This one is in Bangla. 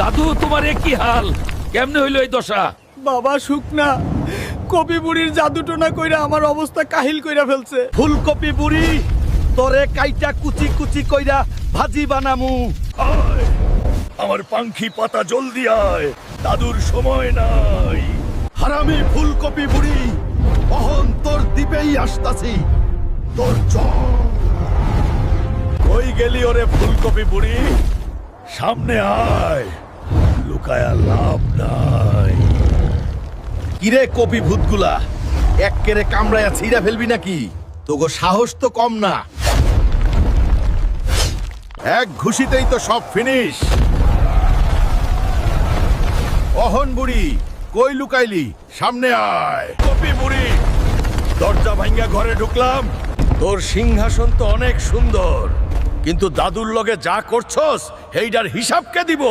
দাদু তোমার এ কি হাল? কেমনে হইলো এই দশা? বাবা শুকনা কপি বুড়ির জাদুটোনা কইরা আমার অবস্থা কাহিল কইরা ফেলছে। ফুলকপি বুড়ি তোরে কাইটা কুচি কুচি কইরা ভাজি বানামু। আয়, আমার পাঙ্খি পাতা জলদি আয়, দাদুর সময় নাই। হারামি ফুলকপি বুড়ি, অহন তোর দ্বীপেই আসতাছি। তোর কই গেলি ওরে ফুলকপি বুড়ি? সামনে আয়, লুকায়া লাভ নাই। কিরে কপি ভূতগুলা, এক কেরে কামড়ায়া ছিঁড়া ফেলবি নাকি? তোগো সাহস তো কম না। এক ঘুষিতেই তো সব ফিনিশ। অহন বুড়ি কই লুকাইলি? সামনে আয়। কপি বুড়ি, দরজা ভাঙ্গা ঘরে ঢুকলাম। তোর সিংহাসন তো অনেক সুন্দর, কিন্তু দাদুর লগে যা করছস সেইটার হিসাব কে দিব?